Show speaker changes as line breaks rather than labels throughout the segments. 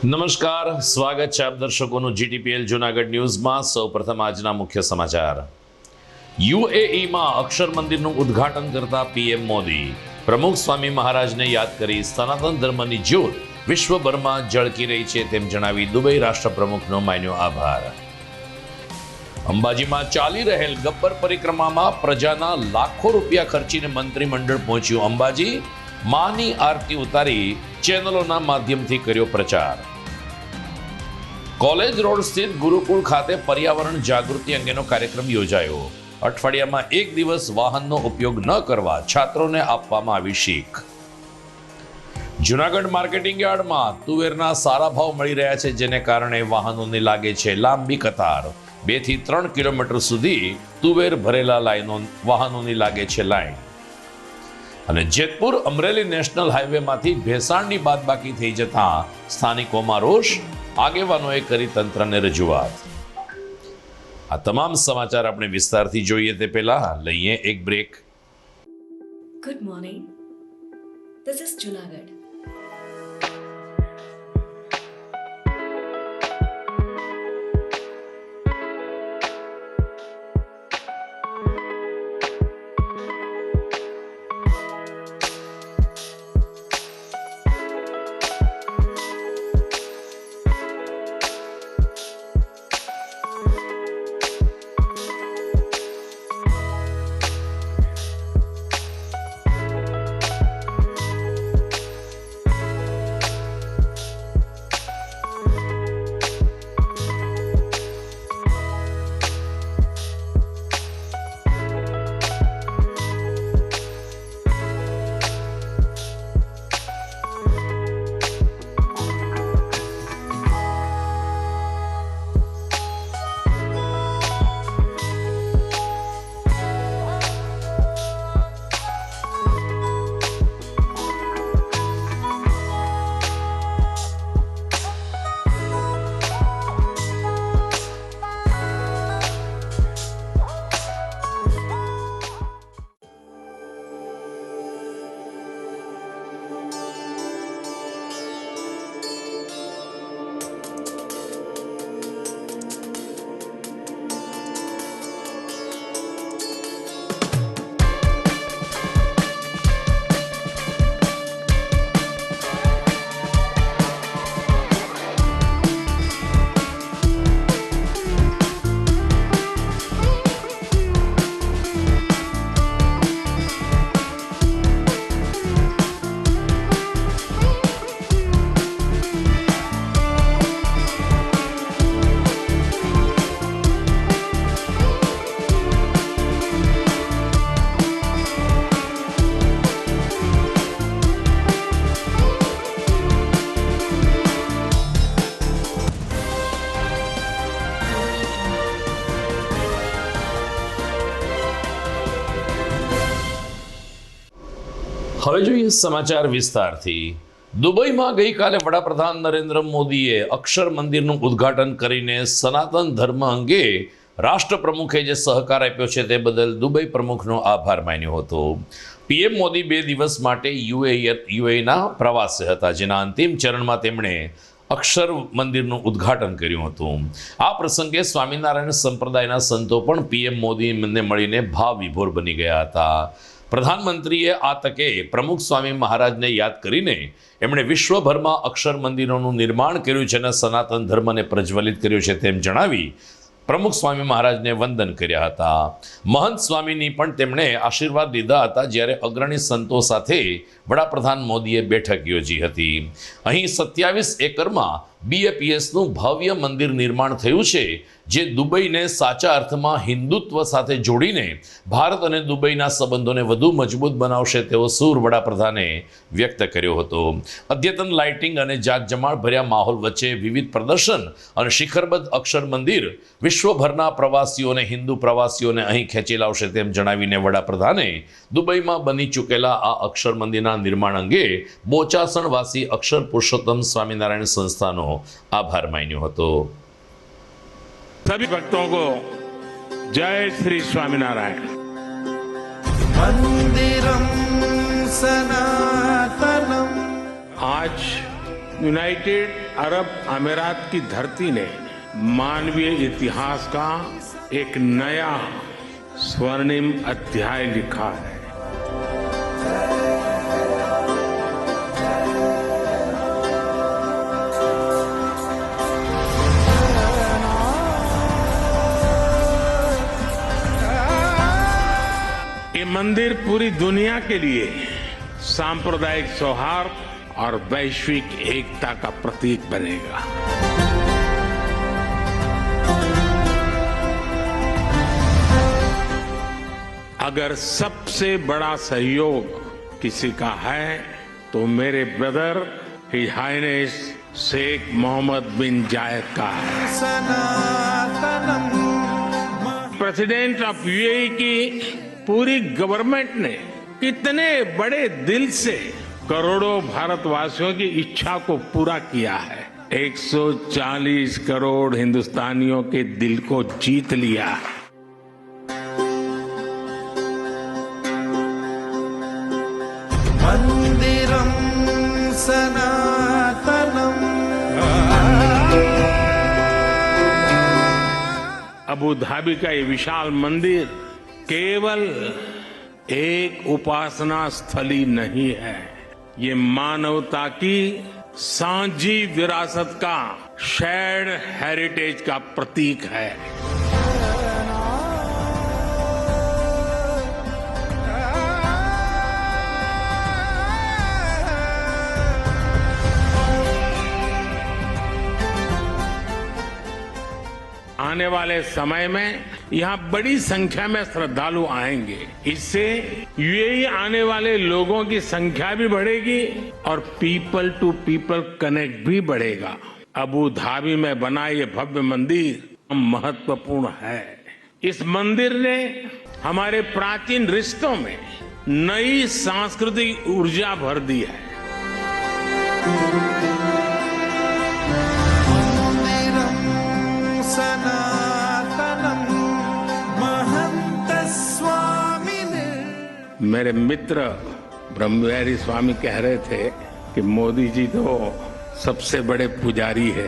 નમસ્કાર, સ્વાગત છે આપ દર્શકોનું જીટીપીએલ જૂનાગઢ ન્યૂઝમાં. સૌપ્રથમ આજના મુખ્ય સમાચાર. યુએઈમાં અક્ષર મંદિરનું ઉદ્ઘાટન કરતા પીએમ મોદી પ્રમુખ સ્વામી મહારાજને યાદ કરી સનાતન ધર્મની જ્યોત વિશ્વભરમાં ઝળકી રહી છે તેમ જણાવી દુબઈ રાષ્ટ્રપ્રમુખનો માન્યો આભાર. અંબાજીમાં ચાલી રહેલ ગબ્બર પરિક્રમામાં પ્રજાના લાખો રૂપિયા ખર્ચીને મંત્રીમંડળ પહોંચ્યું અંબાજી. માની આરતી ઉતારી ચેનલોના માધ્યમથી કર્યો પ્રચાર. કોલેજ રોડ સ્થિત ગુરુકુળ ખાતે પર્યાવરણ જાગૃતિ અંગેનો કાર્યક્રમ યોજાયો. અઠવાડિયામાં એક દિવસ વાહનનો ઉપયોગ ન કરવા છાત્રોને આપવામાં આવી શીખ. જૂનાગઢ માર્કેટિંગ યાર્ડમાં તુવેરના સારા ભાવ મળી રહ્યા છે, જેને કારણે વાહનોની લાગે છે લાંબી કતાર. 2 થી 3 કિલોમીટર સુધી તુવેર ભરેલા વાહનોની લાગે છે લાઈન. અને જેતપુર અમરેલી નેશનલ હાઈવેમાંથી ભેસાણની બાદબાકી થઈ જતા સ્થાનિકોમાં રોષ. આગેવાનોએ કરી તંત્રને રજૂઆત. આ તમામ સમાચાર આપણે વિસ્તારથી જોઈએ તે પહેલા લઈએ એક break.
Good morning. This is Junagadh.
હવે જોઈએ સમાચાર વિસ્તારથી. દુબઈમાં ગઈકાલે વડાપ્રધાન નરેન્દ્ર મોદીએ અક્ષર મંદિરનું ઉદ્ઘાટન કરીને સનાતન ધર્મ અંગે રાષ્ટ્રપ્રમુખે જે સહકાર આપ્યો છે તે બદલ દુબઈ પ્રમુખનો આભાર માન્યો હતો. પીએમ મોદી 2 દિવસ માટે યુએઈના પ્રવાસે હતા, જેના અંતિમ ચરણમાં તેમણે અક્ષર મંદિરનું ઉદ્ઘાટન કર્યું હતું. આ પ્રસંગે સ્વામિનારાયણ સંપ્રદાયના સંતો પણ પીએમ મોદીને મળીને ભાવ વિભોર બની ગયા હતા. પ્રધાનમંત્રીએ આ તકે પ્રમુખ સ્વામી મહારાજને યાદ કરીને એમણે વિશ્વભરમાં અક્ષર મંદિરોનું નિર્માણ કર્યું છે અને સનાતન ધર્મને પ્રજ્વલિત કર્યું છે તેમ જણાવી પ્રમુખ સ્વામી મહારાજને વંદન કર્યા હતા. મહંત સ્વામીની પણ તેમણે આશીર્વાદ લીધા હતા, જ્યારે અગ્રણી સંતો સાથે વડાપ્રધાન મોદીએ બેઠક યોજી હતી. અહીં 27 એકરમાં બીએપીએસનું ભવ્ય મંદિર નિર્માણ થયું છે, જે દુબઈને સાચા અર્થમાં હિન્દુત્વ સાથે જોડીને ભારત અને દુબઈના સંબંધોને વધુ મજબૂત બનાવશે તેવો સૂર વડાપ્રધાને વ્યક્ત કર્યો હતો. અદ્યતન લાઇટિંગ અને જાગજમાળ ભર્યા માહોલ વચ્ચે વિવિધ પ્રદર્શન અને શિખરબદ્ધ અક્ષર મંદિર વિશ્વભરના પ્રવાસીઓને, હિન્દુ પ્રવાસીઓને અહીં ખેંચી લાવશે તેમ જણાવીને વડાપ્રધાને દુબઈમાં બની ચૂકેલા આ અક્ષર મંદિરના નિર્માણ અંગે બોચાસણવાસી અક્ષર પુરુષોત્તમ સ્વામિનારાયણ સંસ્થાનો આભાર માન્યો હતો.
सभी भक्तों को जय श्री स्वामीनारायण.
मंदिरम सनातनम.
आज यूनाइटेड अरब अमीरात की धरती ने मानवीय इतिहास का एक नया स्वर्णिम अध्याय लिखा है। ये मंदिर पूरी दुनिया के लिए सांप्रदायिक सौहार्द और वैश्विक एकता का प्रतीक बनेगा। अगर सबसे बड़ा सहयोग किसी का है तो मेरे brother his highness Sheikh Mohammed bin Zayed का है। प्रेसिडेंट ऑफ यूएई की पूरी गवर्नमेंट ने कितने बड़े दिल से करोड़ों भारतवासियों की इच्छा को पूरा किया है। 140 करोड़ हिंदुस्तानियों के दिल को जीत लिया है।
मंदिरम सनातनम।
अबू धाबी का ये विशाल मंदिर केवल एक उपासना स्थली नहीं है, ये मानवता की सांझी विरासत का शेयर्ड हेरिटेज का प्रतीक है। आने वाले समय में यहाँ बड़ी संख्या में श्रद्धालु आएंगे। इससे यूएई आने वाले लोगों की संख्या भी बढ़ेगी और पीपल टू पीपल कनेक्ट भी बढ़ेगा। अबू धाबी में बना ये भव्य मंदिर महत्वपूर्ण है। इस मंदिर ने हमारे प्राचीन रिश्तों में नई सांस्कृतिक ऊर्जा भर दी है। मेरे मित्र ब्रह्मविहारी स्वामी कह रहे थे कि मोदी जी तो सबसे बड़े पुजारी है।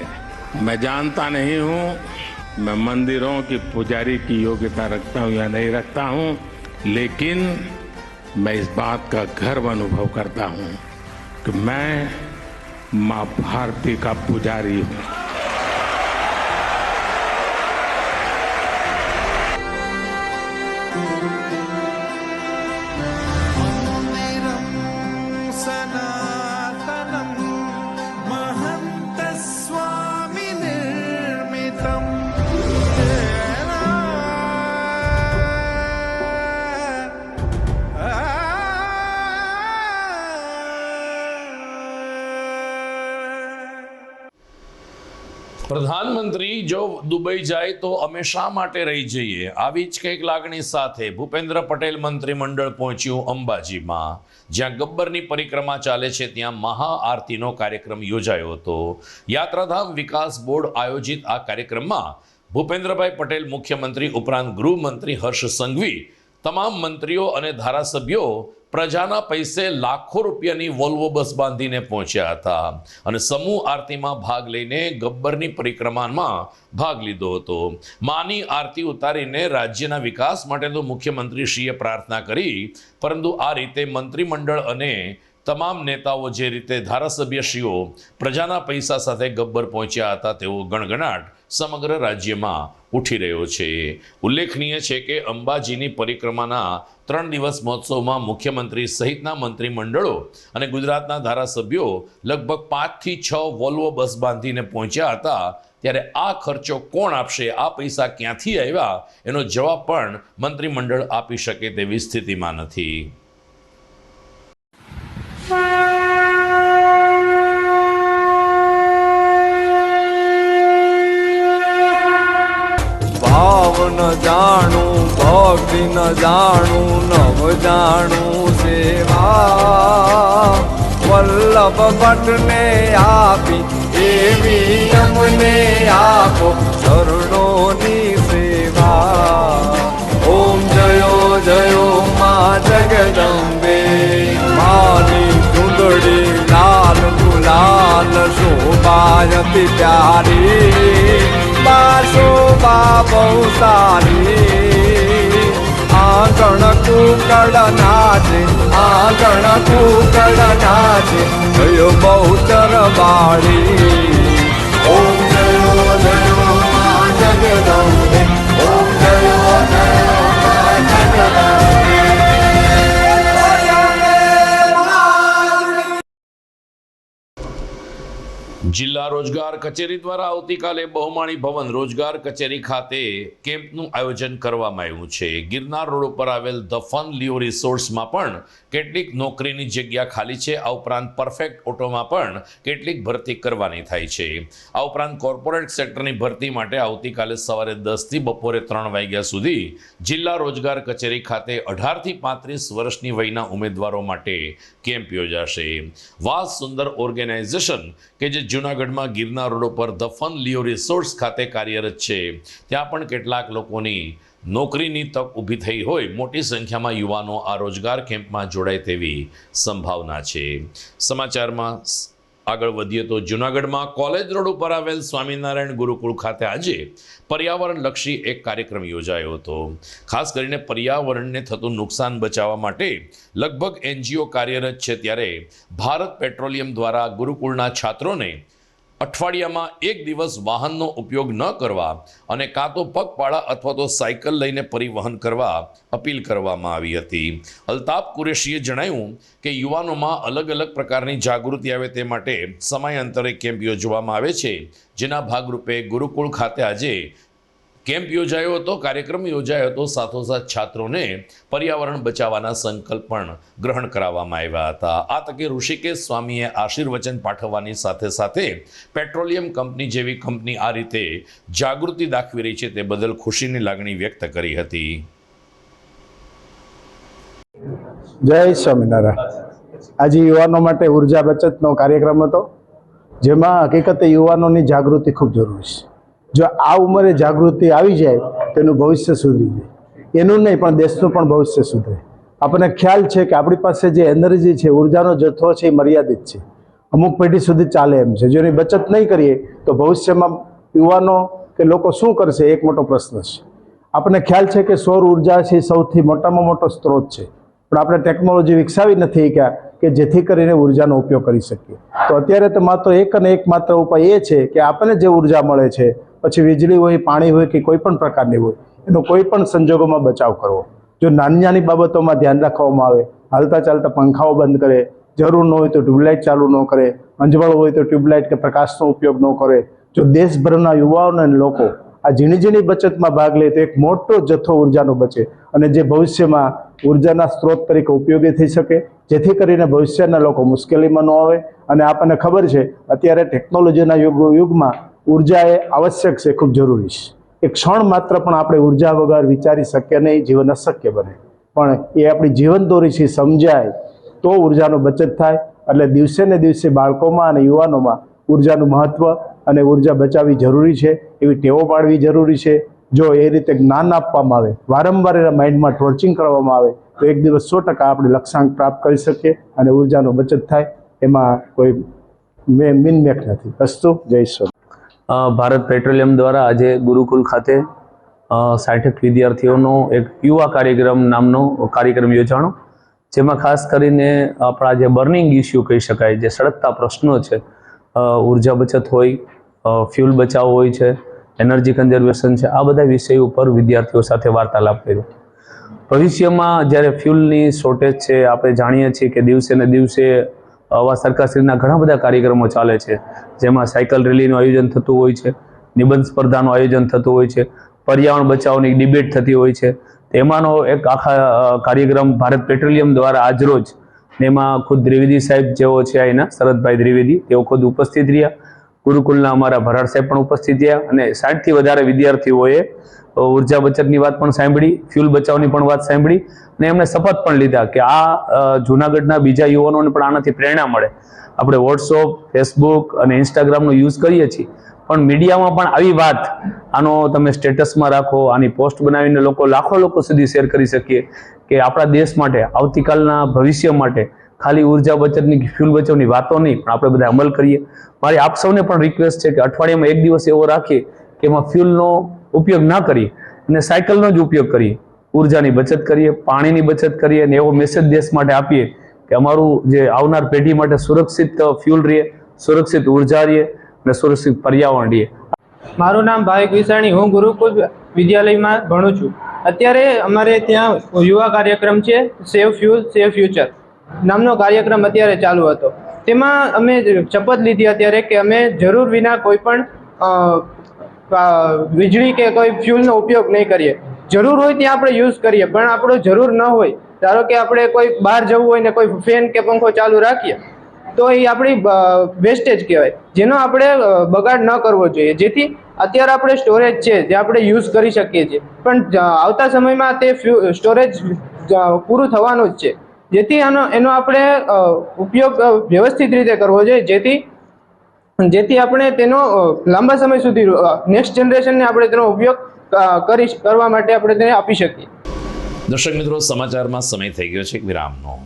मैं जानता नहीं हूं मैं मंदिरों की पुजारी की योग्यता रखता हूं या नहीं रखता हूं, लेकिन मैं इस बात का गर्व अनुभव करता हूं कि मैं मां भारती का पुजारी हूं।
પ્રધાનમંત્રી જો દુબઈ જાય તો અમે શા માટે રહી જઈએ, આવી જ કંઈક લાગણી સાથે ભૂપેન્દ્ર પટેલ મંત્રીમંડળ પહોંચ્યું અંબાજીમાં, જ્યાં ગબ્બરની પરિક્રમા ચાલે છે ત્યાં મહાઆરતીનો કાર્યક્રમ યોજાયો હતો। યાત્રાધામ વિકાસ બોર્ડ આયોજિત આ કાર્યક્રમમાં ભૂપેન્દ્રભાઈ પટેલ મુખ્યમંત્રી ઉપરાંત ગૃહમંત્રી હર્ષ સંઘવી, તમામ મંત્રીઓ અને ધારાસભ્યો પ્રજાના પૈસે લાખો રૂપિયાની વોલ્વો બસ બાંધીને પહોંચ્યા હતા અને સમૂહ આરતીમાં ભાગ લઈને ગબ્બરની પરિક્રમામાં ભાગ લીધો હતો। માની આરતી ઉતારીને રાજ્યના વિકાસ માટે તો મુખ્યમંત્રીશ્રીએ પ્રાર્થના કરી, પરંતુ આ રીતે મંત્રીમંડળ અને તમામ નેતાઓ જે રીતે ધારાસભ્યશ્રીઓ પ્રજાના પૈસા સાથે ગબ્બર પહોંચ્યા હતા તેવો ગણગણાટ સમગ્ર રાજ્યમાં ઉઠી રહ્યો છે। ઉલ્લેખનીય છે કે અંબાજીની પરિક્રમાના 3 દિવસ મહોત્સવમાં મુખ્યમંત્રી સહિતના મંત્રીમંડળો અને ગુજરાતના ધારાસભ્યો લગભગ 5 થી 6 વોલ્વો બસ બાંધીને પહોંચ્યા હતા। ત્યારે આ ખર્ચો કોણ આપશે, આ પૈસા ક્યાંથી આવ્યા, એનો જવાબ પણ મંત્રીમંડળ આપી શકે તેવી સ્થિતિમાં નથી।
ભાવ ન જાણું ભક્તિ ન જાણું નવ જાણું સેવા વલ્લભ ભટ્ટને આપી એવી અમને આપો ચરણોની સેવા। ઓમ જયો જયો માં જગદંબે માની ચૂંદડી લાલ ગુલાલ શો માયતી પ્યારી બાસો બા બહુ સારી આંગણ કુકડ નાચે આંગણ કુકડ નાચે થયો બહુ ચરબાડી ઓમ જયો જયો મા જગદંબે ઓમ જયો જયો મા જગદંબે
જિલ્લા રોજગાર કચેરી દ્વારા આવતીકાલે બહુમાળી ભવન રોજગાર કચેરી ખાતે કેમ્પનું આયોજન કરવામાં આવ્યું છે. ગિરનાર રોડ ઉપર આવેલ ધ ફન લિયો રિસોર્સમાં પણ કેટલીક નોકરીની જગ્યા ખાલી છે. આ ઉપરાંત પરફેક્ટ ઓટોમાં પણ કેટલીક ભરતી કરવાની થાય છે. આ ઉપરાંત કોર્પોરેટ સેક્ટરની ભરતી માટે આવતીકાલે સવારે 10 થી બપોરે 3 વાગ્યા સુધી જિલ્લા રોજગાર કચેરી ખાતે 18 થી 35 વર્ષની વયના ઉમેદવારો માટે કેમ્પ યોજાશે. વાસ સુંદર ઓર્ગેનાઇઝેશન કે જે જૂનાગઢમાં ગિરનાર રોડ ઉપર ધ ફન લિયો રિસોર્સ ખાતે કાર્યરત છે, ત્યાં પણ કેટલાક લોકોની નોકરીની તક ઊભી થઈ હોય મોટી સંખ્યામાં યુવાનો આ રોજગાર કેમ્પમાં જોડાય તેવી સંભાવના છે. સમાચારમાં આગળ વધીએ તો જૂનાગઢમાં કોલેજ રોડ ઉપર આવેલ સ્વામિનારાયણ ગુરુકુળ ખાતે આજે પર્યાવરણલક્ષી એક કાર્યક્રમ યોજાયો હતો. ખાસ કરીને પર્યાવરણને થતું નુકસાન બચાવવા માટે લગભગ NGO કાર્યરત છે, ત્યારે ભારત પેટ્રોલિયમ દ્વારા ગુરુકુળના છાત્રોને અઠવાડિયામાં એક દિવસ વાહનનો ઉપયોગ ન કરવા અને કાં તો પગપાળા અથવા તો સાયકલ લઈને પરિવહન કરવા અપીલ કરવામાં આવી હતી. અલ્તાફ કુરેશીએ જણાવ્યું કે યુવાનોમાં અલગ અલગ પ્રકારની જાગૃતિ આવે તે માટે સમયાંતરે કેમ્પ યોજવામાં આવે છે, જેના ભાગરૂપે ગુરુકુળ ખાતે આજે કેમ્પ યોજાયો હતો, કાર્યક્રમ યોજાયો હતો. સાથોસાથ છાત્રોને પર્યાવરણ બચાવવાના સંકલ્પ પણ ગ્રહણ કરાવવામાં આવ્યા હતા. આ તકે ઋષિકેશ સ્વામીએ આશીર્વચન પાઠવવાની સાથે સાથે પેટ્રોલિયમ કંપની જેવી કંપની આ રીતે જાગૃતિ દાખવી રહી છે તે બદલ ખુશીની લાગણી વ્યક્ત કરી હતી.
જય સ્વામિનારાયણ. આજે યુવાનો માટે ઉર્જા બચતનો કાર્યક્રમ હતો, જેમાં હકીકતે યુવાનોની જાગૃતિ ખૂબ જરૂરી છે. જો આ ઉંમરે જાગૃતિ આવી જાય તો એનું ભવિષ્ય સુધરી જાય. એનું નહીં પણ દેશનું પણ ભવિષ્ય સુધરે. આપણને ખ્યાલ છે કે આપણી પાસે જે એનર્જી છે, ઉર્જાનો જથ્થો છે, એ મર્યાદિત છે, અમુક પેઢી સુધી ચાલે એમ છે. જો એની બચત નહીં કરીએ તો ભવિષ્યમાં યુવાનો કે લોકો શું કરશે એક મોટો પ્રશ્ન છે. આપણને ખ્યાલ છે કે સૌર ઉર્જા છે સૌથી મોટામાં મોટો સ્ત્રોત છે, પણ આપણે ટેકનોલોજી વિકસાવી નથી કે જેથી કરીને ઉર્જાનો ઉપયોગ કરી શકીએ. તો અત્યારે તો માત્ર એક અને એક માત્ર ઉપાય એ છે કે આપણને જે ઉર્જા મળે છે, પછી વીજળી હોય, પાણી હોય કે કોઈ પણ પ્રકારની હોય, એનો કોઈ પણ સંજોગોમાં બચાવ કરવો. જો નાની નાની બાબતોમાં ધ્યાન રાખવામાં આવે, હાલતા ચાલતા પંખાઓ બંધ કરે, જરૂર ન હોય તો ટ્યુબલાઇટ ચાલુ ન કરે, અંજવાળ હોય તો ટ્યુબલાઇટ કે પ્રકાશનો ઉપયોગ ન કરે. જો દેશભરના યુવાઓ અને લોકો આ ઝીણી ઝીણી બચતમાં ભાગ લે તો એક મોટો જથ્થો ઉર્જાનો બચે અને જે ભવિષ્યમાં ઉર્જાના સ્ત્રોત તરીકે ઉપયોગી થઈ શકે, જેથી કરીને ભવિષ્યના લોકો મુશ્કેલીમાં ન આવે. અને આપણને ખબર છે અત્યારે ટેકનોલોજીના યુગમાં ઉર્જા એ આવશ્યક છે, ખૂબ જરૂરી છે. એક ક્ષણ માત્ર પણ આપણે ઉર્જા વગર વિચારી શકીએ નહીં, જીવન અશક્ય બને. પણ એ આપણી જીવન દોરી છે સમજાય તો ઉર્જાનો બચત થાય. એટલે દિવસે ને દિવસે બાળકોમાં અને યુવાનોમાં ઉર્જાનું મહત્વ અને ઉર્જા બચાવવી જરૂરી છે, એવી ટેવો પાડવી જરૂરી છે. જો એ રીતે જ્ઞાન આપવામાં આવે, વારંવાર એના માઇન્ડમાં ટોર્ચિંગ કરવામાં આવે તો એક દિવસ 100% આપણે લક્ષ્યાંક પ્રાપ્ત કરી શકીએ અને ઉર્જાનો બચત થાય. એમાં કોઈ મિનમેક નથી. અસ્તુ. જય શ્રી.
ભારત પેટ્રોલિયમ દ્વારા આજે ગુરુકુલ ખાતે 60 વિદ્યાર્થીઓનો એક યુવા કાર્યક્રમ નામનો કાર્યક્રમ યોજાણો, જેમાં ખાસ કરીને આપણા જે બર્નિંગ ઇસ્યુ કહી શકાય, જે સળગતા પ્રશ્નો છે, ઉર્જા બચત હોય, ફ્યુલ બચાવ હોય છે, એનર્જી કન્ઝર્વેશન છે, આ બધા વિષયો ઉપર વિદ્યાર્થીઓ સાથે વાર્તાલાપ કર્યો. ભવિષ્યમાં જ્યારે ફ્યુલની શોર્ટેજ છે, આપણે જાણીએ છીએ કે દિવસે ને દિવસે આવા સરકારશ્રીના ઘણા બધા કાર્યક્રમો ચાલે છે, જેમાં સાયકલ રેલીનું આયોજન થતું હોય છે, નિબંધ સ્પર્ધાનું આયોજન થતું હોય છે, પર્યાવરણ બચાવની ડિબેટ થતી હોય છે. તેમાંનો એક આખા કાર્યક્રમ ભારત પેટ્રોલિયમ દ્વારા આજરોજ, એમાં ખુદ દ્વિવેદી સાહેબ જેઓ છે, અહીંના શરદભાઈ દ્વિવેદી, તેઓ ખુદ ઉપસ્થિત રહ્યા. ગુરુકુલના અમારા ભરાડ સાહેબ પણ ઉપસ્થિત રહ્યા અને 60થી વધારે વિદ્યાર્થીઓએ ઉર્જા બચતની વાત પણ સાંભળી, ફ્યુલ બચાવની પણ વાત સાંભળી અને એમણે શપથ પણ લીધા કે આ જૂનાગઢના બીજા યુવાનોને પણ આનાથી પ્રેરણા મળે. આપણે વોટ્સઅપ, ફેસબુક અને ઇન્સ્ટાગ્રામનો યુઝ કરીએ છીએ, પણ મીડિયામાં પણ આવી વાત આનો તમે સ્ટેટસમાં રાખો, આની પોસ્ટ બનાવીને લાખો લોકો સુધી શેર કરી શકીએ કે આપણા દેશ માટે, આવતીકાલના ભવિષ્ય માટે ખાલી ઉર્જા બચતની ફ્યુલ બચાવની વાતો નહીં, પણ આપણે બધા અમલ કરીએ. મારી આપ સૌને પણ રિક્વેસ્ટ છે કે અઠવાડિયામાં એક દિવસ એવો રાખીએ કે એમાં ફ્યુલનો ઉપયોગ ના કરીએ અને સાયકલનો જ ઉપયોગ કરીએ, ઉર્જાની બચત કરીએ, પાણીની બચત કરીએ અને એવો મેસેજ દેશ માટે આપીએ કે અમારું જે આવનાર પેઢી માટે સુરક્ષિત ફ્યુલ રહે, સુરક્ષિત ઉર્જા રહે અને સુરક્ષિત પર્યાવરણ રહે.
મારું નામ ભાવિક વિસાણી, હું ગુરુકુલ વિદ્યાલયમાં ભણું છું. અત્યારે અમારે ત્યાં યુવા કાર્યક્રમ છે, સેવ ફ્યુલ સેવ ફ્યુચર નામનો કાર્યક્રમ અત્યારે ચાલુ હતો. તેમાં અમે શપથ લીધી અત્યારે કે અમે જરૂર વિના કોઈ પણ વીજળી કે કોઈ ફ્યુલનો ઉપયોગ નહીં કરીએ. જરૂર હોય ત્યાં આપણે યુઝ કરીએ, પણ આપણો જરૂર ન હોય, ધારો કે આપણે કોઈ બહાર જવું હોય ને કોઈ ફેન કે પંખો ચાલુ રાખીએ તો એ આપણી વેસ્ટેજ કહેવાય, જેનો આપણે બગાડ ન કરવો જોઈએ. જેથી અત્યારે આપણે સ્ટોરેજ છે જે આપણે યુઝ કરી શકીએ છીએ, પણ આવતા સમયમાં તે સ્ટોરેજ પૂરું થવાનું જ છે. જેથી એનો આપણે ઉપયોગ વ્યવસ્થિત રીતે કરવો જોઈએ, જેથી આપણે તેનો લાંબા સમય સુધી નેક્સ્ટ જનરેશનને આપણે તેનો ઉપયોગ કરવા માટે આપણે તેને આપી શકીએ.
દર્શક મિત્રો, સમાચારમાં સમય થઈ ગયો છે એક વિરામનો.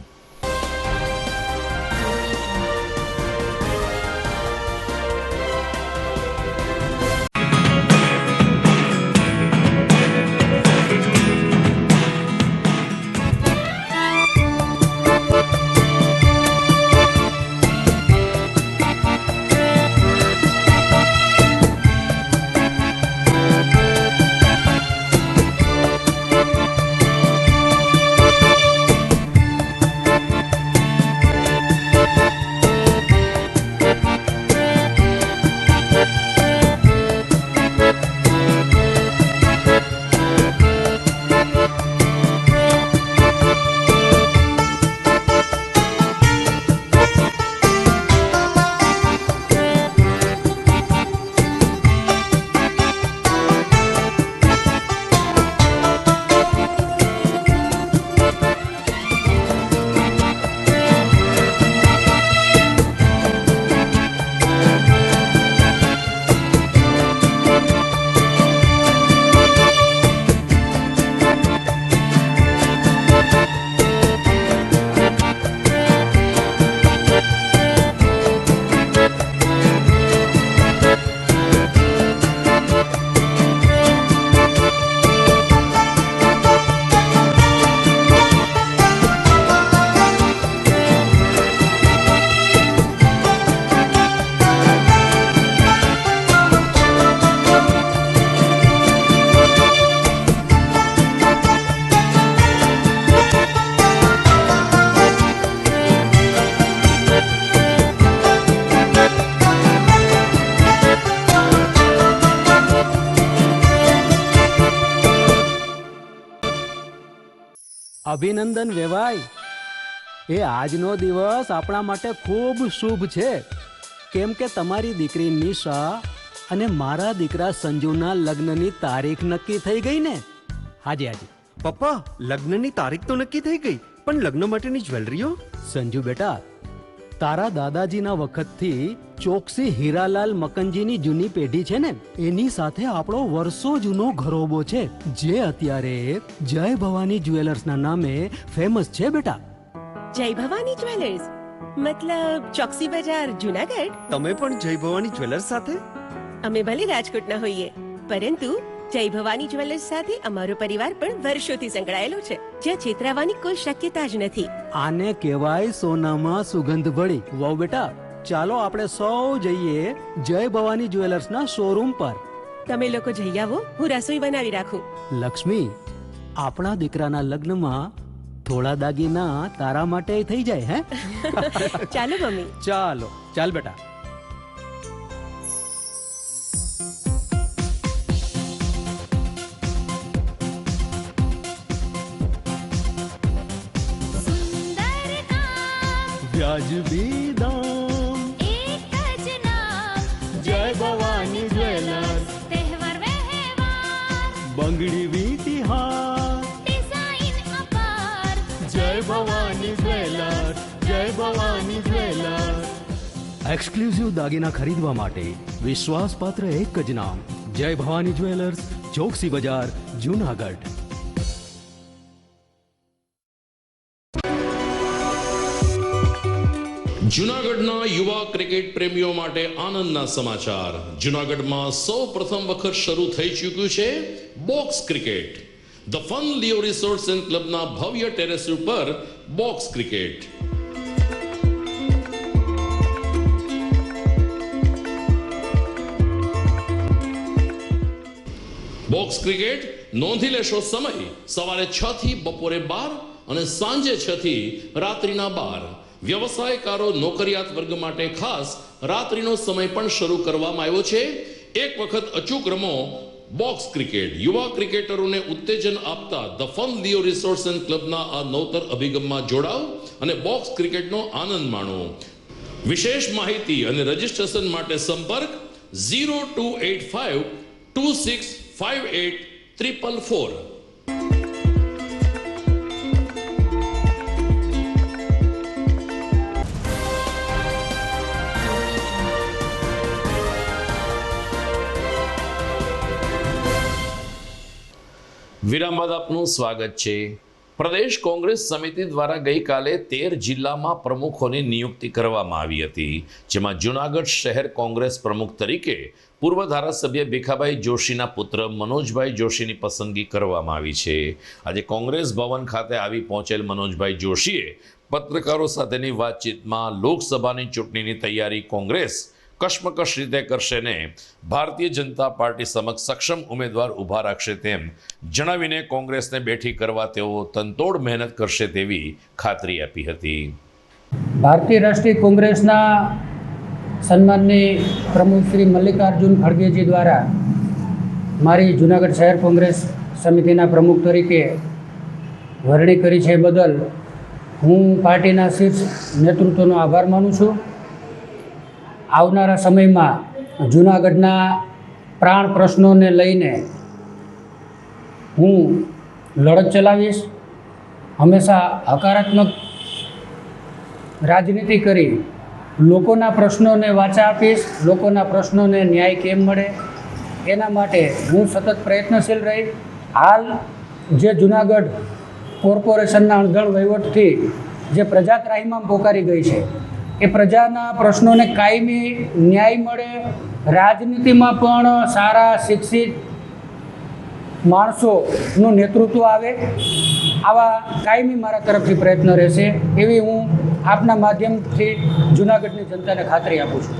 અભિનંદન વેવાઈ, એ આજનો દિવસ આપણા માટે ખૂબ શુભ છે, કેમ કે તમારી દીકરી નિશા અને મારા દીકરા સંજુના લગ્નની તારીખ નક્કી થઈ ગઈ ને. હાજી હાજી
પપ્પા, લગ્નની તારીખ તો નક્કી થઈ ગઈ, પણ લગ્ન માટેની જ્વેલરીઓ?
સંજુ બેટા, તારા દાદાજીના વખતથી ચોકસી હીરાલાલ મકનજીની જૂની પેઢી છે ને, એની સાથે આપણો વર્ષો જૂનો ઘરોબો છે, જે અત્યારે જય ભવાની જ્વેલર્સના નામે ફેમસ છે બેટા.
જય ભવાની જ્વેલર્સ મતલબ ચોકસી બજાર, જુનાગઢ?
તમે પણ જય ભવાની જ્વેલર્સ સાથે?
અમે ભલે રાજકોટના હોઈએ, પરંતુ જય ભવાની જ્વેલર્સ સાથે અમારો પરિવાર પણ વર્ષોથી સંકળાયેલો છે, જ્યાં છેતરાવાની કોઈ શક્યતા જ નથી.
આને કહેવાય સોનામાં સુગંધ ભળી. વાવ બેટા, ચાલો આપણે સૌ જઈએ જય ભવાની જ્વેલર્સના શોરૂમ પર.
તમે લોકો જઈ આવો, હું રસોઈ બનાવી રાખું.
લક્ષ્મી, આપણા દીકરાના લગ્નમાં થોડા દાગીના તારા માટે થઈ જાય. હે
ચાલો મમ્મી.
ચાલો ચાલ બેટા. વ્યાજબી દામ,
એક જ નામ,
જય ભવાની જ્વેલર્સ.
તહેવાર વ્યવહાર,
બંગડી વીટી હાર,
ડિઝાઇન અપાર,
જય ભવાની જ્વેલર્સ, જય ભવાની જ્વેલર્સ. એક્સક્લુઝિવ દાગીના ખરીદવા માટે વિશ્વાસપાત્ર એક જ નામ, જય ભવાની જ્વેલર્સ, ચોકસી બજાર, જુનાગઢ.
જૂનાગઢના યુવા ક્રિકેટ પ્રેમીઓ માટે આનંદના સમાચાર. જૂનાગઢમાં સૌ પ્રથમ વખત શરૂ થઈ ચૂક્યું છે box cricket. The fun Leo resorts and ક્લબના ભવ્ય ટેરેસ ઉપર બોક્સ ક્રિકેટ. બોક્સ ક્રિકેટ નોંધી લેશો સમય સવારે 6 થી બપોરે 12 અને સાંજે 6 થી રાત્રિના 12. વ્યવસાયકારો નોકરિયાત વર્ગ માટે ખાસ રાત્રિનો સમય પણ શરૂ કરવામાં આવ્યો છે. એક વખત અચૂક રમો બોક્સ ક્રિકેટ. યુવા ક્રિકેટરોને ઉત્તેજન આપતા the fun Leo resorts and ક્લબના આ નવતર અભિગમમાં જોડાઓ અને બોક્સ ક્રિકેટનો આનંદ માણો. વિશેષ માહિતી અને રજીસ્ટ્રેશન માટે સંપર્ક 0285 2658 444. વિરામ બાદ આપનું સ્વાગત છે. પ્રદેશ કોંગ્રેસ સમિતિ દ્વારા ગઈકાલે 13 જિલ્લામાં પ્રમુખોની નિયુક્તિ કરવામાં આવી હતી, જેમાં જૂનાગઢ શહેર કોંગ્રેસ પ્રમુખ તરીકે પૂર્વ ધારાસભ્ય ભીખાભાઈ જોશીના પુત્ર મનોજભાઈ જોશીની પસંદગી કરવામાં આવી છે. આજે કોંગ્રેસ ભવન ખાતે આવી પહોંચેલ મનોજભાઈ જોશીએ પત્રકારો સાથેની વાતચીતમાં લોકસભાની ચૂંટણીની તૈયારી કોંગ્રેસ કશ્મકશ રીતે કરશે ને ભારતીય જનતા પાર્ટી સમક્ષ સક્ષમ ઉમેદવાર ઊભા રાખશે તેમ જણાવીને કોંગ્રેસને બેઠી કરવા તેઓ તનતોડ મહેનત કરશે તેવી ખાતરી આપી હતી.
ભારતીય રાષ્ટ્રીય કોંગ્રેસના સન્માનની પ્રમુખ શ્રી મલ્લિકાર્જુન ખડગેજી દ્વારા મારી જૂનાગઢ શહેર કોંગ્રેસ સમિતિના પ્રમુખ તરીકે વરણી કરી છે બદલ હું પાર્ટીના શીર્ષ નેતૃત્વનો આભાર માનું છું. આવનારા સમયમાં જૂનાગઢના પ્રાણ પ્રશ્નોને લઈને હું લડત ચલાવીશ. હંમેશા હકારાત્મક રાજનીતિ કરી લોકોના પ્રશ્નોને વાચા આપીશ. લોકોના પ્રશ્નોને ન્યાય કેમ મળે એના માટે હું સતત પ્રયત્નશીલ રહી. હાલ જે જૂનાગઢ કોર્પોરેશનના અણઘડ વહીવટથી જે પ્રજા ત્રાહિમામ પોકારી ગઈ છે એ પ્રજાના પ્રશ્નોને કાયમી ન્યાય મળે, રાજનીતિમાં પણ સારા શિક્ષિત માણસોનું નેતૃત્વ આવે, આવા કાયમી મારા તરફથી પ્રયત્ન રહેશે એવી હું આપના માધ્યમથી જૂનાગઢની જનતાને ખાતરી આપું છું.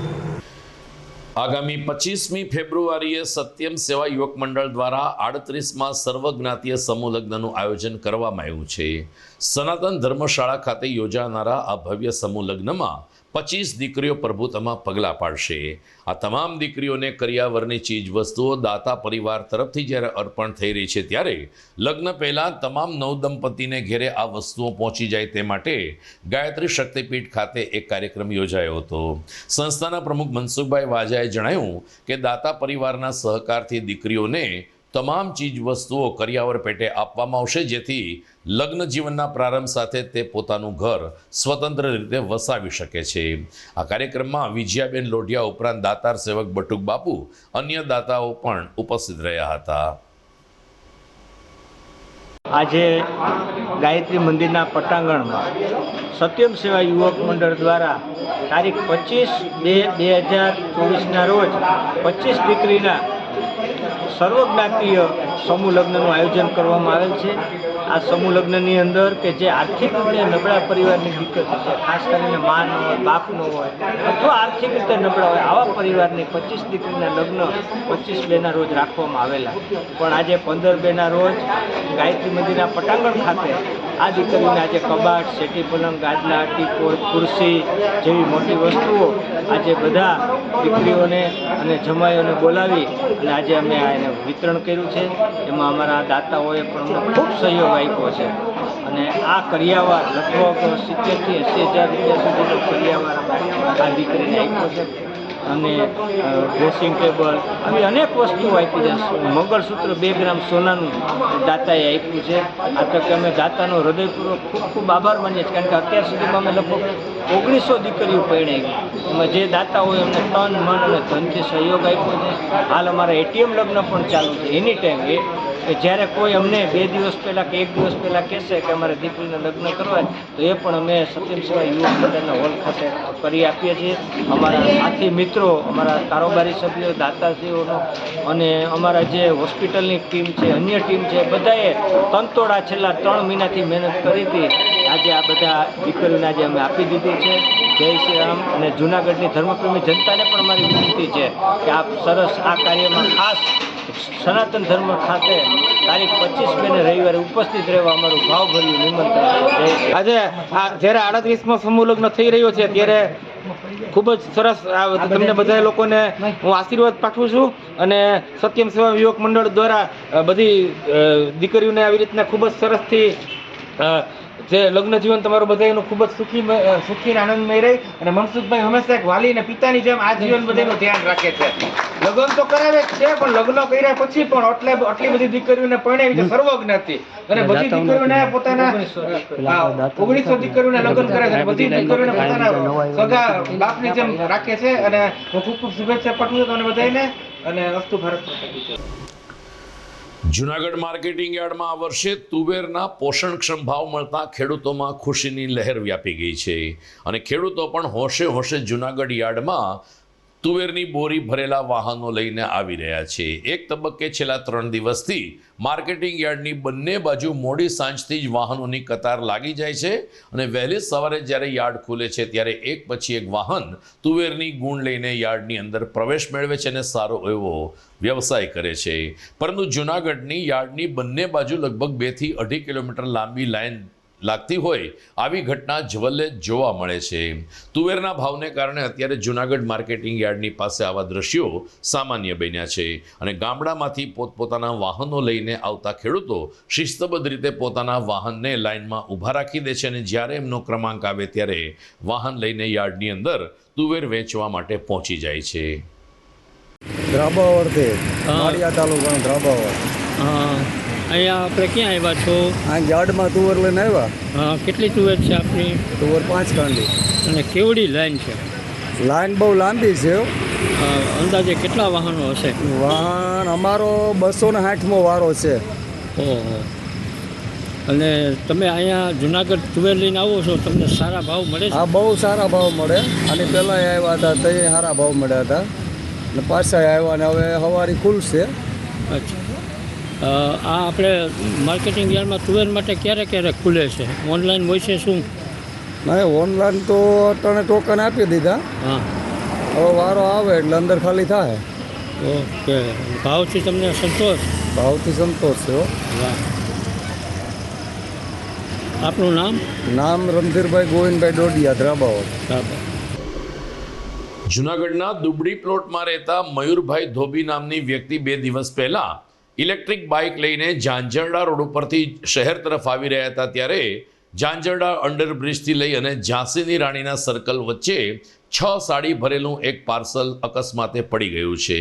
આગામી 25મી ફેબ્રુઆરીએ સત્યમ સેવા યુવક મંડળ દ્વારા 38માં સર્વજ્ઞાતીય સમૂહ લગ્નનું આયોજન કરવામાં આવ્યું છે. સનાતન ધર્મશાળા ખાતે યોજાનારા આ ભવ્ય સમૂહ લગ્નમાં 25 દીકરીઓ પ્રભુતામાં પગલાં પાડશે. આ તમામ દીકરીઓને કરિયાવરની ચીજ વસ્તુઓ દાતા પરિવાર તરફથી જ્યારે અર્પણ થઈ રહી છે, ત્યારે લગ્ન પહેલાં તમામ નવદંપતીને ઘેરે આ વસ્તુઓ પહોંચી જાય તે માટે ગાયત્રી શક્તિપીઠ ખાતે એક કાર્યક્રમ યોજાયો હતો. સંસ્થાના પ્રમુખ મનસુખભાઈ વાજાએ જણાવ્યું કે દાતા પરિવારના સહકારથી દીકરીઓને તમામ ચીજ વસ્તુઓ કરિયાવર પેટે આપવામાં આવશે, જેથી લગ્ન જીવનના પ્રારંભ સાથે તે પોતાનું ઘર સ્વતંત્ર રીતે વસાવી શકે છે. આ કાર્યક્રમમાં વિજયાબેન લોઢિયા ઉપરાંત દાતાર સેવક બટુક બાપુ અન્ય દાતાઓ પણ ઉપસ્થિત રહ્યા હતા.
આજે ગાયત્રી મંદિરના પટાંગણમાં સત્યમ સેવા યુવક મંડળ દ્વારા તારીખ 25/2/2024ના રોજ 25 દીકરીના સર્વજ્ઞાતીય સમૂહ લગ્નનું આયોજન કરવામાં આવેલ છે. આ સમૂહ લગ્નની અંદર કે જે આર્થિક રીતે નબળા પરિવારની દીકરી છે, ખાસ કરીને મા ન હોય, બાપ ન હોય અથવા આર્થિક રીતે નબળા હોય, આવા પરિવારની 25 દીકરીના લગ્ન 25/2ના રોજ રાખવામાં આવેલા. પણ આજે 15/2ના રોજ ગાયત્રી મંદિરના પટાંગણ ખાતે આ દીકરીને આજે કબાટ, સેટી પલંગ, ગાદલા, ટીપોય, ખુરશી જેવી મોટી વસ્તુઓ આજે બધા દીકરીઓને અને જમાઈઓને બોલાવી અને આજે અમે એને વિતરણ કર્યું છે. એમાં અમારા દાતાઓએ પણ અમને ખૂબ સહયોગ આપ્યો છે અને આ કરિયાવર લગભગ 70,000 થી 80,000 રૂપિયા સુધીનો કરિયાવર આ દીકરીને આપ્યો છે અને ડ્રેસિંગ ટેબલ આવી અનેક વસ્તુઓ આપી છે. મંગળસૂત્ર 2 ગ્રામ સોનાનું દાતાએ આપ્યું છે. આ તકે અમે દાતાનો હૃદયપૂર્વક ખૂબ ખૂબ આભાર માનીએ છીએ, કારણ કે અત્યાર સુધીમાં અમે લગભગ 1900 દીકરીઓ પરણાવી, એમાં જે દાતાઓએ અમને તન, મન અને ધનથી સહયોગ આપ્યો છે. હાલ અમારા એટીએમ લગ્ન પણ ચાલુ છે એની ટાઈમ કે જ્યારે કોઈ અમને 2 દિવસ પહેલાં કે 1 દિવસ પહેલાં કહેશે કે અમારે દીકરીને લગ્ન કરવા તો એ પણ અમે સત્યમ સેવા યુવક મંડળના હોલ ખાતે કરી આપીએ છીએ. અમારા સાથી મિત્રો, અમારા કારોબારી સભ્યો, દાતાશ્રીઓનો અને અમારા જે હોસ્પિટલની ટીમ છે, અન્ય ટીમ છે, બધાએ તનતોડા છેલ્લા 3 મહિનાથી મહેનત કરી હતી. આજે આ બધા દીકરીઓને આજે અમે આપી દીધી છે. જય શ્રી રામ. અને જૂનાગઢની ધર્મપ્રેમી જનતાને પણ અમારી વિનંતી છે કે આપ સરસ આ કાર્યમાં ખાસ સનાતન ધર્મ ખાતે તારીખ 25 મેને રવિવારે ઉપસ્થિત રહેવા અમારું ભાવભર્યું નિમંત્રણ છે.
આજે જ્યારે 38મો સમૂહ લગ્ન થઈ રહ્યો છે ત્યારે ખૂબ જ સરસ તમને બધા લોકોને હું આશીર્વાદ પાઠવું છું. અને સત્યમ સેવા યુવક મંડળ દ્વારા બધી દીકરીઓને આવી રીતના ખૂબ જ સરસથી જે લગ્ન જીવન તમારું બધાનું ખૂબ જ સુખી અને આનંદમય રહે. અને મનસુખભાઈ હંમેશા એક વાલી અને પિતાની જેમ આ જીવન બધાનું ધ્યાન રાખે છે. લગ્ન તો કરાવે જ છે, પણ લગ્ન કર્યા પછી પણ આટલી બધી દીકરીઓને પરણાવી છે સર્વજ્ઞ હતી. અને બધી દીકરીઓને પોતાના 1900 દીકરીઓને લગ્ન કરે છે. બધી દીકરીઓને પોતાના સગા બાપની જેમ રાખે છે. અને હું ખૂબ ખૂબ શુભેચ્છા પાઠવું છું તમને બધાને. અને અસ્તુ ભારત માતા.
જૂનાગઢ માર્કેટિંગ યાર્ડમાં આ વર્ષે તુવેરના પોષણક્ષમ ભાવ મળતા ખેડૂતોમાં ખુશીની લહેર વ્યાપી ગઈ છે અને ખેડૂતો પણ હોશે હોશે જૂનાગઢ યાર્ડમાં તુવેરની બોરી ભરેલા વાહનો લઈને આવી રહ્યા છે. એક તબક્કે છેલ્લા 3 દિવસથી માર્કેટિંગ યાર્ડની બંને બાજુ મોડી સાંજથી જ વાહનોની કતાર લાગી જાય છે અને વહેલી સવારે જ્યારે યાર્ડ ખુલે છે ત્યારે એક પછી એક વાહન તુવેરની ગુણ લઈને યાર્ડની અંદર પ્રવેશ મેળવે છે અને સારો એવો વ્યવસાય કરે છે. પરંતુ જૂનાગઢની યાર્ડની બંને બાજુ લગભગ 2 થી 2.5 કિલોમીટર લાંબી લાઈન લાગતી હોય આવી ઘટના જવલ્લે જોવા મળે છે. તુવેરના ભાવને કારણે અત્યારે જૂનાગઢ માર્કેટિંગ યાર્ડની પાસે આવા દ્રશ્યો સામાન્ય બન્યા છે અને ગામડામાંથી પોતપોતાના વાહનો લઈને આવતા ખેડૂતો શિસ્તબદ્ધ રીતે પોતાના વાહનને લાઇનમાં ઊભા રાખી દે છે અને જ્યારે એમનો ક્રમાંક આવે ત્યારે વાહન લઈને યાર્ડની અંદર તુવેર વેચવા માટે પહોંચી જાય છે.
ધ્રાબાવરથી માળિયા તાલુકાનો ધ્રાબાવર.
અહીંયા આપણે ક્યાં આવ્યા છો?
આ યાર્ડમાં તુવેર લઈને આવ્યા.
હા, કેટલી તુવેર છે આપણી?
તુવેર 5 કાંડી.
અને કેવડી લાઈન છે?
લાઈન બહુ લાંબી છે.
અંદાજે કેટલા વાહનો હશે?
વાહન અમારો 260મો વારો છે.
ઓહો. અને તમે અહીંયા જુનાગઢ તુવેર લઈને આવો છો, તમને સારા ભાવ મળે છે?
હા, બહુ સારા ભાવ મળે. આની પહેલાં આવ્યા હતા તે સારા ભાવ મળ્યા હતા અને પાછા આવ્યા ને હવે સવારી ખુલશે.
અચ્છા. આ આપણે માર્કેટિંગ યાર્ડમાં તુવેર માટે ક્યારે ક્યારે ખુલે છે? ઓનલાઈન હોય છે શું?
ના, ઓનલાઈન તો અટાણે ટોકન આપી દીધા.
હા,
હવે વારો આવે એટલે અંદર ખાલી થાય.
ઓકે. ભાવથી તમને સંતોષ?
ભાવથી સંતોષ છે.
વાહ. આપનું નામ?
નામ રણધીરભાઈ ગોવિંદભાઈ ડોડિયા, ધ્રાબાવર.
જૂનાગઢના દુબડી પ્લોટમાં રહેતા મયુરભાઈ ધોબી નામની વ્યક્તિ 2 દિવસ પહેલા ઇલેક્ટ્રિક બાઇક લઈને ઝાંઝરડા રોડ ઉપરથી શહેર તરફ આવી રહ્યા હતા ત્યારે ઝાંઝરડા અંડરબ્રિજથી લઈ અને ઝાંસીની રાણીના સર્કલ વચ્ચે 6 સાડી ભરેલું એક પાર્સલ અકસ્માતે પડી ગયું છે.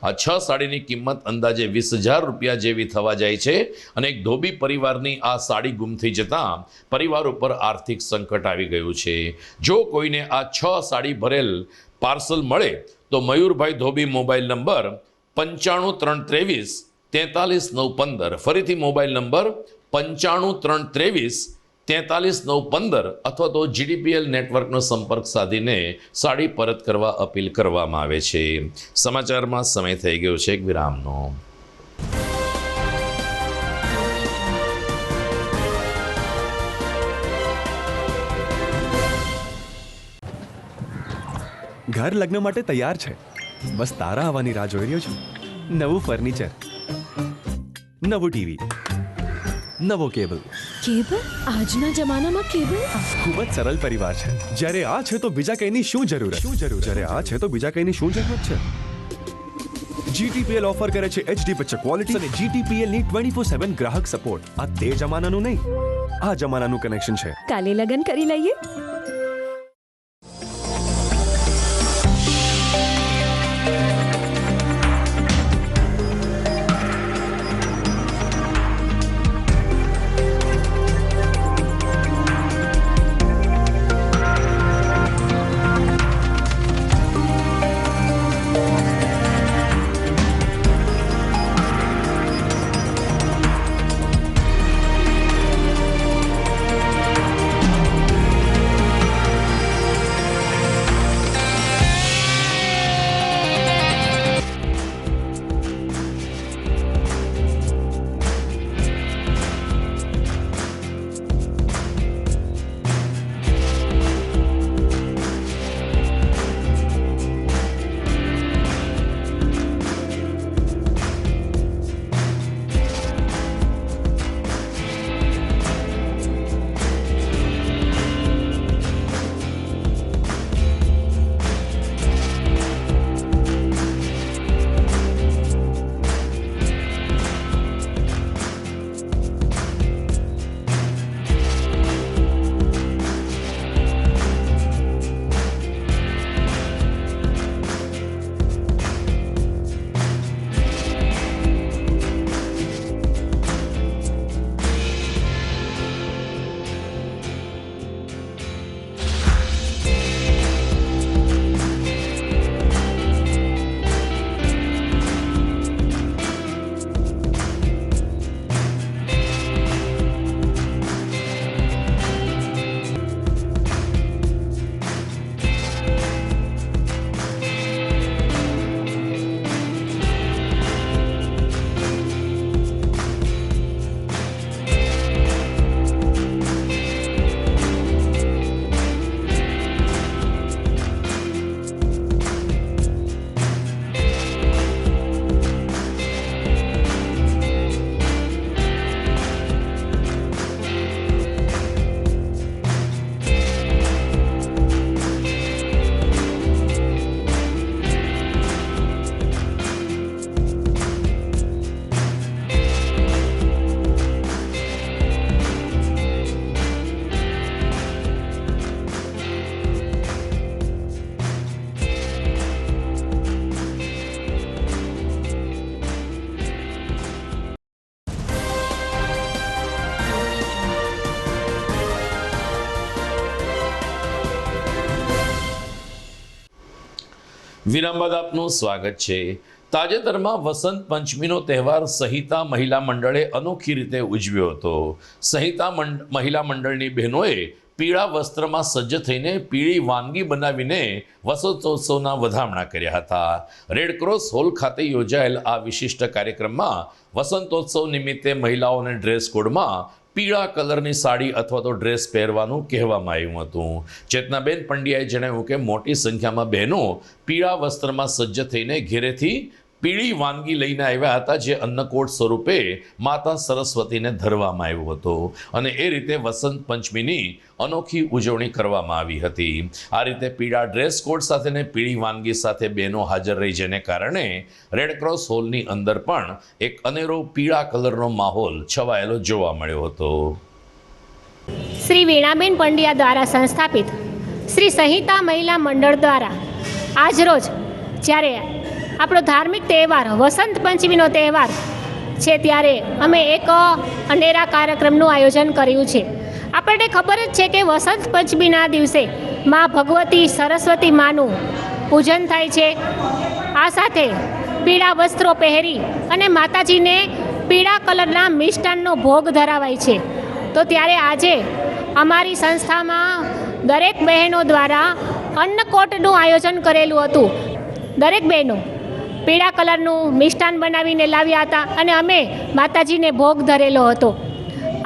આ 6 સાડીની કિંમત અંદાજે 20,000 રૂપિયા જેવી થવા જાય છે અને એક ધોબી પરિવારની આ સાડી ગુમ થઈ જતાં પરિવાર ઉપર આર્થિક સંકટ આવી ગયું છે. જો કોઈને આ 6 સાડી ભરેલ પાર્સલ મળે તો મયુરભાઈ ધોબી મોબાઈલ નંબર 95 323 43 915, ફરીથી મોબાઈલ નંબર 95 323 43 915 અથવા તો GTPL નેટવર્કનો સંપર્ક સાધીને સાડી પરત કરવા અપીલ કરવામાં આવે છે. સમાચારમાં સમય થઈ ગયો છે એક વિરામનો.
ઘર લગ્ન માટે તૈયાર છે, બસ તારા આવવાની રાહ જોઈ રહ્યો છું. નવું ફર્નિચર, નવું ટીવી, નવો કેબલ.
કેબલ? આજના જમાનામાં કેબલ?
ખૂબ જ સરળ પરિવાર છે. જ્યારે આ છે તો બીજા કઈની શું જરૂરત? જ્યારે આ છે તો બીજા કઈની શું જરૂરત છે? GTPL ઓફર કરે છે HD પિક્ચર ક્વોલિટી અને GTPL ની 24/7 ગ્રાહક સપોર્ટ. આ તે જમાનાનું નહીં, આ જમાનાનું કનેક્શન છે.
કાલે લગન કરી લઈએ.
વિરામ બાદ આપનું સ્વાગત છે. તાજેતરમાં વસંત પંચમીનો તહેવાર સહિતા મહિલા મંડળે અનોખી રીતે ઉજવ્યો હતો. સહિતા મહિલા મંડળની બહેનોએ પીળા વસ્ત્રમાં સજ્જ થઈને પીળી વાનગી બનાવીને વસંતોત્સવના વધામણા કર્યા હતા. રેડક્રોસ હોલ ખાતે યોજાયેલ આ વિશિષ્ટ કાર્યક્રમમાં વસંતોત્સવ નિમિત્તે મહિલાઓને ડ્રેસ કોડમાં પીળા કલરની સાડી અથવા તો ડ્રેસ પહેરવાનું કહેવામાં આવ્યું હતું. ચેતનાબેન પંડ્યાએ જણાવ્યું કે મોટી સંખ્યામાં બહેનો પીળા વસ્ત્રમાં સજ્જ થઈને ઘેરેથી પીળી વાનગી લઈને આવ્યા હતા, જે અન્નકોટ સ્વરૂપે માતા સરસ્વતીને ધરવામાં આવ્યો હતો અને એ રીતે વસંત પંચમીની અનોખી ઉજવણી કરવામાં આવી હતી. આ રીતે પીળા ડ્રેસ કોડ સાથે ને પીળી વાનગી સાથે બહેનો હાજર રહી, જેને કારણે રેડક્રોસ હોલની અંદર પણ એક અનેરો પીળા કલરનો માહોલ છવાયેલો જોવા મળ્યો હતો.
શ્રી વીણાબેન પંડ્યા દ્વારા સંસ્થાપિત શ્રી સંહિતા મહિલા મંડળ દ્વારા આજરોજ જ્યારે આપણો ધાર્મિક તહેવાર વસંત પંચમીનો તહેવાર છે, ત્યારે અમે એક અનેરા કાર્યક્રમનું આયોજન કર્યું છે. આપણને ખબર જ છે કે વસંત પંચમીના દિવસે મા ભગવતી સરસ્વતી માનું પૂજન થાય છે. આ સાથે પીળા વસ્ત્રો પહેરી અને માતાજીને પીળા કલરના મિષ્ટાનનો ભોગ ધરાવાય છે. તો ત્યારે આજે અમારી સંસ્થામાં દરેક બહેનો દ્વારા અન્નકોટનું આયોજન કરેલું હતું. દરેક બહેનો પીળા કલરનું મિષ્ટાન બનાવીને લાવ્યા હતા અને અમે માતાજીને ભોગ ધરેલો હતો.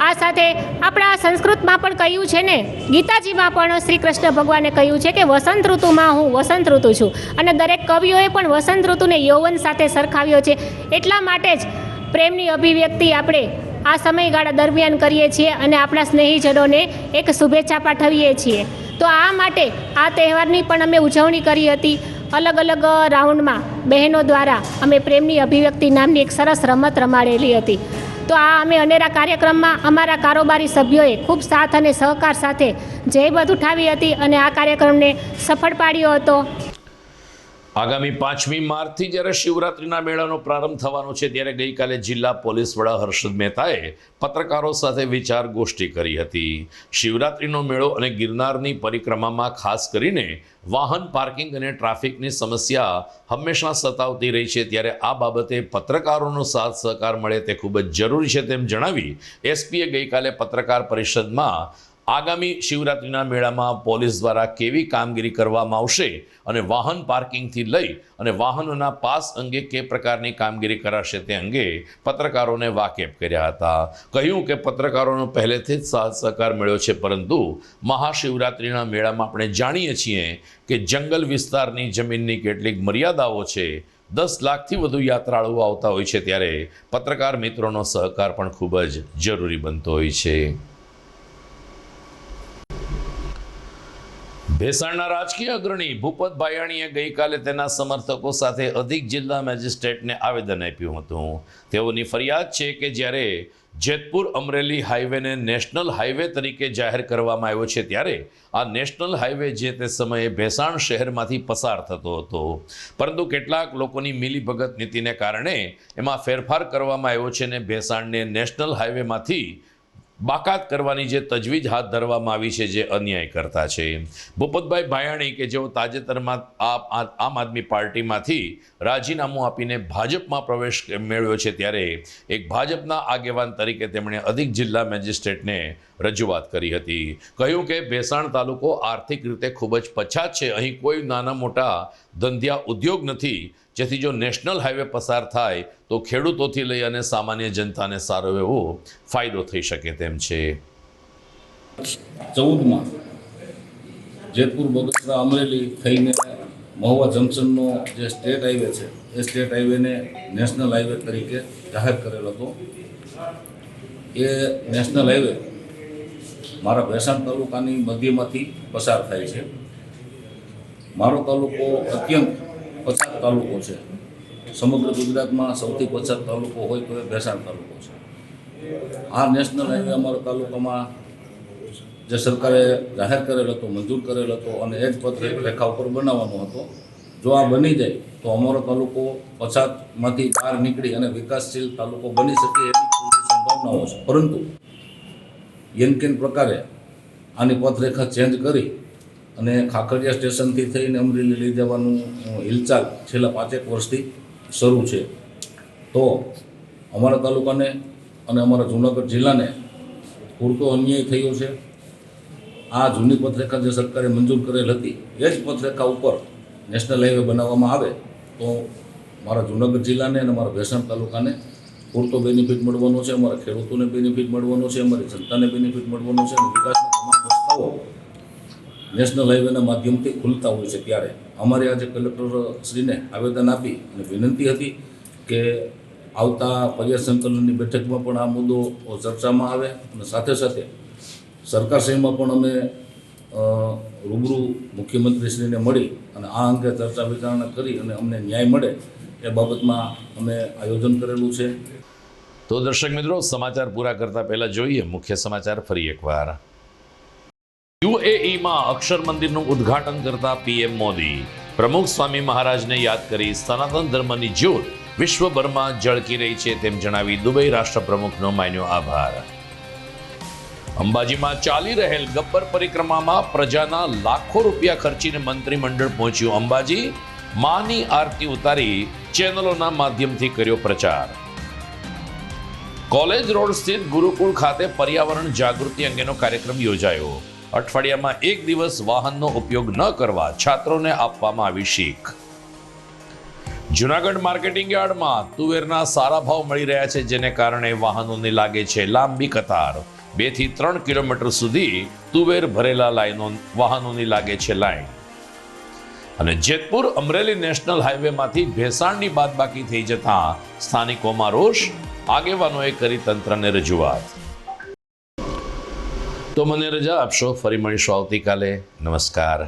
આ સાથે આપણા સંસ્કૃતમાં પણ કહ્યું છે ને, ગીતાજીમાં પણ શ્રી કૃષ્ણ ભગવાને કહ્યું છે કે વસંત ઋતુમાં હું વસંત ઋતુ છું, અને દરેક કવિઓએ પણ વસંત ઋતુને યૌવન સાથે સરખાવ્યો છે. એટલા માટે જ પ્રેમની અભિવ્યક્તિ આપણે આ સમયગાળા દરમિયાન કરીએ છીએ અને આપણા સ્નેહીજનોને એક શુભેચ્છા પાઠવીએ છીએ. તો આ માટે આ તહેવારની પણ અમે ઉજવણી કરી હતી. અલગ અલગ રાઉન્ડમાં બહેનો દ્વારા અમે પ્રેમની અભિવ્યક્તિ નામની એક સરસ રમત રમાડેલી હતી. તો આ અમે અનેરા કાર્યક્રમમાં અમારા કારોબારી સભ્યોએ ખૂબ સાથ અને સહકાર સાથે જહેમત ઉઠાવી હતી અને આ કાર્યક્રમને સફળ પાડ્યો હતો.
આગામી 5મી માર્ચથી જ્યારે શિવરાત્રિના મેળાનો પ્રારંભ થવાનો છે, ત્યારે ગઈકાલે જિલ્લા પોલીસ વડા હર્ષદ મહેતાએ પત્રકારો સાથે વિચાર ગોષ્ઠી કરી હતી. શિવરાત્રિનો મેળો અને ગિરનારની પરિક્રમામાં ખાસ કરીને વાહન પાર્કિંગ અને ટ્રાફિકની સમસ્યા હંમેશા સતાવતી રહી છે, ત્યારે આ બાબતે પત્રકારોનો સાથ સહકાર મળે તે ખૂબ જ જરૂરી છે તેમ જણાવી એસપીએ ગઈકાલે પત્રકાર પરિષદમાં આગામી શિવરાત્રિના મેળામાં પોલીસ દ્વારા કેવી કામગીરી કરવામાં આવશે અને વાહન પાર્કિંગથી લઈ અને વાહનોના પાસ અંગે કે પ્રકારની કામગીરી કરાશે તે અંગે પત્રકારોને વાકેફ કર્યા હતા. કહ્યું કે પત્રકારોનો પહેલેથી જ સાથ સહકાર મળ્યો છે, પરંતુ મહાશિવરાત્રિના મેળામાં આપણે જાણીએ છીએ કે જંગલ વિસ્તારની જમીનની કેટલીક મર્યાદાઓ છે. 10 લાખથી વધુ યાત્રાળુઓ આવતા હોય છે, ત્યારે પત્રકાર મિત્રોનો સહકાર પણ ખૂબ જ જરૂરી બનતો હોય છે. ભેસાણના રાજકીય અગ્રણી ભૂપત ભાયાણીએ ગઈકાલે તેના સમર્થકો સાથે અધિક જિલ્લા મેજિસ્ટ્રેટને આવેદન આપ્યું હતું. તેઓની ફરિયાદ છે કે જ્યારે જેતપુર અમરેલી હાઈવેને નેશનલ હાઈવે તરીકે જાહેર કરવામાં આવ્યો છે, ત્યારે આ નેશનલ હાઈવે જે તે સમયે ભેસાણ શહેરમાંથી પસાર થતો હતો, પરંતુ કેટલાક લોકોની મિલીભગત નીતિને કારણે એમાં ફેરફાર કરવામાં આવ્યો છે અને ભેસાણને નેશનલ હાઈવેમાંથી બાકાત કરવાની જે તજવીજ હાથ ધરવામાં આવી છે, જે અન્યાય કરતા છે. ભૂપતભાઈ ભાયાણી કે જેઓ તાજેતરમાં આમ આદમી પાર્ટીમાંથી રાજીનામું આપીને ભાજપમાં પ્રવેશ મેળવ્યો છે, ત્યારે એક ભાજપના આગેવાન તરીકે તેમણે અધિક જિલ્લા મેજિસ્ટ્રેટને રજૂઆત કરી હતી. કહ્યું કે ભેસાણ તાલુકો આર્થિક રીતે ખૂબ જ પછાત છે. અહીં કોઈ નાના મોટા ધંધિયા ઉદ્યોગ નથી, જેથી જો નેશનલ હાઈવે પસાર થાય તો ખેડૂતોથી લઈ અને સામાન્ય જનતાને સારો એવો ફાયદો થઈ શકે તેમ છે.
14માં જેતપુર બગસરા અમરેલી થઈને મહુવા જંકશનનો જે સ્ટેટ હાઈવે છે, એ સ્ટેટ હાઈવેને નેશનલ હાઈવે તરીકે જાહેર કરેલો હતો. એ નેશનલ હાઈવે મારા ભેસાણ તાલુકાની મધ્યમાંથી પસાર થાય છે. મારો તાલુકો અત્યંત પછાત તાલુકો છે. સમગ્ર ગુજરાતમાં સૌથી પછાત તાલુકો હોય તો એ ભેસાણ તાલુકો છે. આ નેશનલ હાઈવે અમારા તાલુકામાં જે સરકારે જાહેર કરેલો હતો, મંજૂર કરેલો હતો અને એ જ પત્ર રેખા ઉપર બનાવવાનો હતો. જો આ બની જાય તો અમારો તાલુકો પછાતમાંથી બહાર નીકળી અને વિકાસશીલ તાલુકો બની શકે એવી પૂરતી સંભાવનાઓ છે. પરંતુ યનકેન પ્રકારે આની પથરેખા ચેન્જ કરી અને ખાખરિયા સ્ટેશનથી થઈને અમરેલી લઈ જવાનું હિલચાલ છેલ્લા 5 વર્ષથી શરૂ છે. તો અમારા તાલુકાને અને અમારા જૂનાગઢ જિલ્લાને પૂરતો અન્યાય થયો છે. આ જૂની પથરેખા જે સરકારે મંજૂર કરેલ હતી એ જ પથરેખા ઉપર નેશનલ હાઈવે બનાવવામાં આવે તો મારા જૂનાગઢ જિલ્લાને અને મારા ભેસાણ તાલુકાને પૂરતો બેનિફિટ મળવાનો છે, અમારા ખેડૂતોને બેનિફિટ મળવાનો છે, અમારી જનતાને બેનિફિટ મળવાનો છે અને વિકાસના તમામ રસ્તાઓ નેશનલ હાઈવેના માધ્યમથી ખુલતા હોય છે. ત્યારે અમારે આજે કલેક્ટર શ્રીને આવેદન આપી અને વિનંતી હતી કે આવતા પર્યાય સંકલનની બેઠકમાં પણ આ મુદ્દો ચર્ચામાં આવે અને સાથે સાથે સરકારશ્રીમાં પણ અમે રૂબરૂ મુખ્યમંત્રીશ્રીને મળી અને આ અંગે ચર્ચા વિચારણા કરી અને અમને ન્યાય મળે એ બાબતમાં અમે આયોજન કરેલું છે.
તો દર્શક મિત્રો, સમાચાર પૂરા કરતા પહેલા જોઈએ મુખ્ય સમાચાર ફરી એકવાર. યુએઈમાં અક્ષર મંદિરનું ઉદ્ઘાટન કરતા પીએમ મોદી પ્રમુખ સ્વામી મહારાજને યાદ કરી સનાતન ધર્મની જ્યોત વિશ્વભરમાં ઝળકી રહી છે તેમ જણાવી દુબઈ રાષ્ટ્રપ્રમુખનો માન્યો આભાર. અંબાજીમાં ચાલી રહેલ ગબ્બર પરિક્રમામાં પ્રજાના લાખો રૂપિયા ખર્ચીને મંત્રીમંડળ પહોંચ્યું અંબાજી. માની આરતી ઉતારી ચેનલોના માધ્યમથી કર્યો પ્રચાર. કોલેજ રોડ સ્થિત ગુરુકુળ ખાતે પર્યાવરણ જાગૃતિ અંગેનો કાર્યક્રમ યોજાયો. અઠવાડિયામાં 1 દિવસ વાહનનો ઉપયોગ ન કરવા છાત્રોને આપવામાં આવી શીખ. જૂનાગઢ માર્કેટિંગ યાર્ડમાં તુવેરના સારા ભાવ મળી રહ્યા છે, જેને કારણે વાહનોની લાગે છે લાંબી કતાર. 2 થી 3 કિલોમીટર સુધી તુવેર ભરેલા વાહનોની લાગે છે લાઈન. અને જેતપુર અમરેલી નેશનલ હાઈવેમાંથી ભેસાણની બાદબાકી થઈ જતા સ્થાનિકોમાં રોષ. આગેવાનોએ કરી તંત્રને રજૂઆત. તો મને રજા આપશો, ફરી મળીશું આવતીકાલે. નમસ્કાર.